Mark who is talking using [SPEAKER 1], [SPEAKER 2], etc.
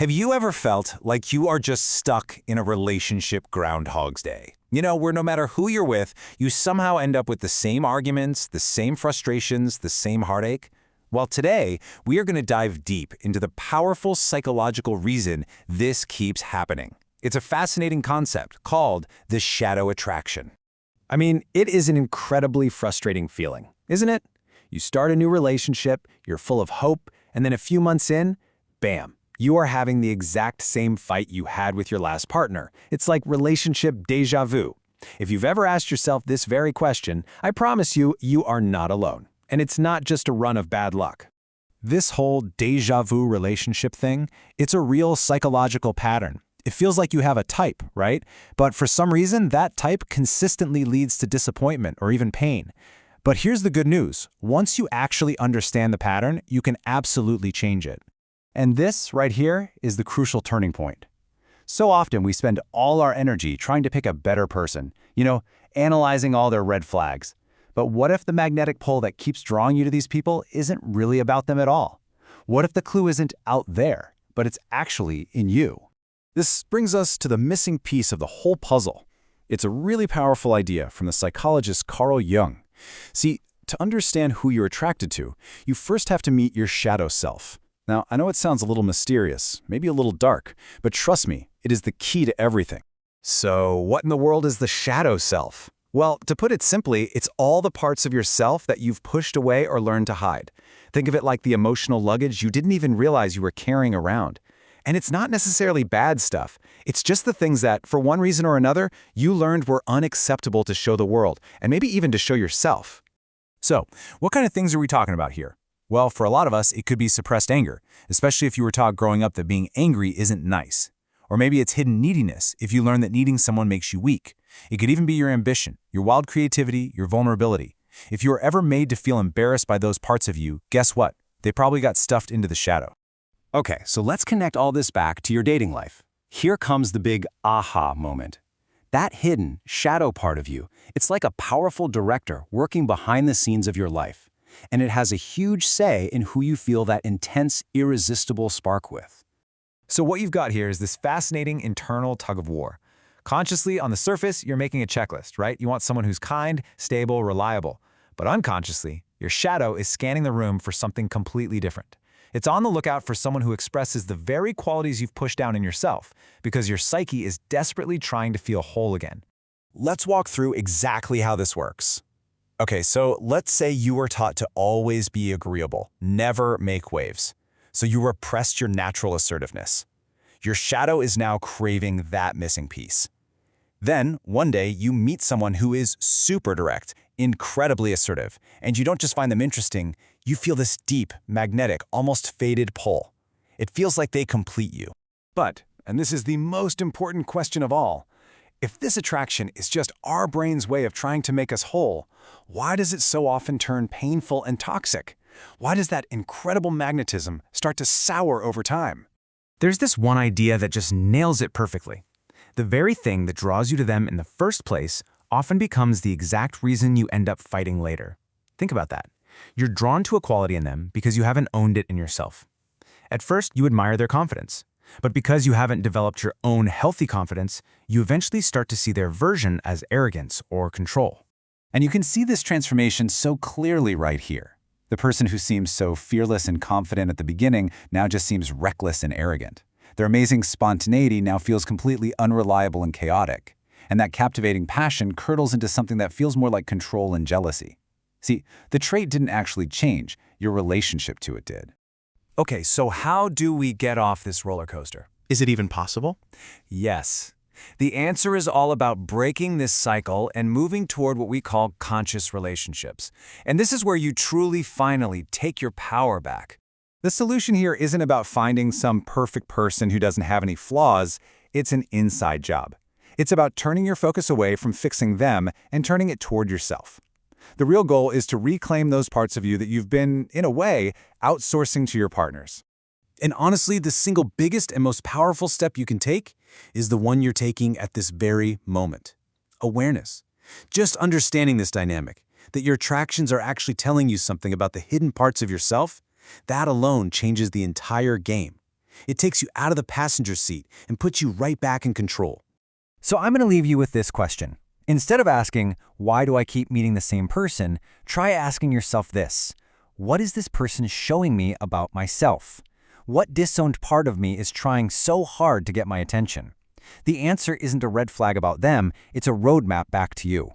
[SPEAKER 1] Have you ever felt like you are just stuck in a relationship Groundhog's Day? Where no matter who you're with, you somehow end up with the same arguments, the same frustrations, the same heartache? Well, today, we are going to dive deep into the powerful psychological reason this keeps happening. It's a fascinating concept called the shadow attraction.
[SPEAKER 2] I mean, it is an incredibly frustrating feeling, isn't it? You start a new relationship, you're full of hope, and then a few months in, bam, you are having the exact same fight you had with your last partner. It's like relationship déjà vu. If you've ever asked yourself this very question, I promise you, you are not alone. And it's not just a run of bad luck. This whole déjà vu relationship thing, it's a real psychological pattern. It feels like you have a type, right? But for some reason, that type consistently leads to disappointment or even pain. But here's the good news. Once you actually understand the pattern, you can absolutely change it. And this right here is the crucial turning point. So often we spend all our energy trying to pick a better person, analyzing all their red flags. But what if the magnetic pull that keeps drawing you to these people isn't really about them at all? What if the clue isn't out there, but it's actually in you? This brings us to the missing piece of the whole puzzle. It's a really powerful idea from the psychologist Carl Jung. See, to understand who you're attracted to, you first have to meet your shadow self. Now, I know it sounds a little mysterious, maybe a little dark, but trust me, it is the key to everything. So, what in the world is the shadow self? Well, to put it simply, it's all the parts of yourself that you've pushed away or learned to hide. Think of it like the emotional luggage you didn't even realize you were carrying around. And it's not necessarily bad stuff. It's just the things that, for one reason or another, you learned were unacceptable to show the world, and maybe even to show yourself. So, what kind of things are we talking about here? Well, for a lot of us, it could be suppressed anger, especially if you were taught growing up that being angry isn't nice. Or maybe it's hidden neediness, if you learn that needing someone makes you weak. It could even be your ambition, your wild creativity, your vulnerability. If you were ever made to feel embarrassed by those parts of you, guess what? They probably got stuffed into the shadow. Okay, so let's connect all this back to your dating life. Here comes the big aha moment. That hidden, shadow part of you, it's like a powerful director working behind the scenes of your life. And it has a huge say in who you feel that intense, irresistible spark with. So what you've got here is this fascinating internal tug-of-war. Consciously, on the surface, you're making a checklist, right? You want someone who's kind, stable, reliable. But unconsciously, your shadow is scanning the room for something completely different. It's on the lookout for someone who expresses the very qualities you've pushed down in yourself, because your psyche is desperately trying to feel whole again. Let's walk through exactly how this works. Okay, so let's say you were taught to always be agreeable, never make waves. So you repressed your natural assertiveness. Your shadow is now craving that missing piece. Then, one day, you meet someone who is super direct, incredibly assertive, and you don't just find them interesting, you feel this deep, magnetic, almost faded pull. It feels like they complete you. But, and this is the most important question of all, if this attraction is just our brain's way of trying to make us whole, why does it so often turn painful and toxic? Why does that incredible magnetism start to sour over time? There's this one idea that just nails it perfectly. The very thing that draws you to them in the first place often becomes the exact reason you end up fighting later. Think about that. You're drawn to a quality in them because you haven't owned it in yourself. At first, you admire their confidence. But because you haven't developed your own healthy confidence, you eventually start to see their version as arrogance or control. And you can see this transformation so clearly right here. The person who seems so fearless and confident at the beginning now just seems reckless and arrogant. Their amazing spontaneity now feels completely unreliable and chaotic. And that captivating passion curdles into something that feels more like control and jealousy. See, the trait didn't actually change, your relationship to it did. Okay, so how do we get off this roller coaster?
[SPEAKER 3] Is it even possible?
[SPEAKER 1] Yes. The answer is all about breaking this cycle and moving toward what we call conscious relationships. And this is where you truly finally take your power back. The solution here isn't about finding some perfect person who doesn't have any flaws. It's an inside job. It's about turning your focus away from fixing them and turning it toward yourself. The real goal is to reclaim those parts of you that you've been, in a way, outsourcing to your partners. And honestly, the single biggest and most powerful step you can take is the one you're taking at this very moment. Awareness. Just understanding this dynamic, that your attractions are actually telling you something about the hidden parts of yourself, that alone changes the entire game.
[SPEAKER 2] It takes you out of the passenger seat and puts you right back in control.
[SPEAKER 3] So I'm going to leave you with this question. Instead of asking, why do I keep meeting the same person, try asking yourself this. What is this person showing me about myself? What disowned part of me is trying so hard to get my attention? The answer isn't a red flag about them, it's a roadmap back to you.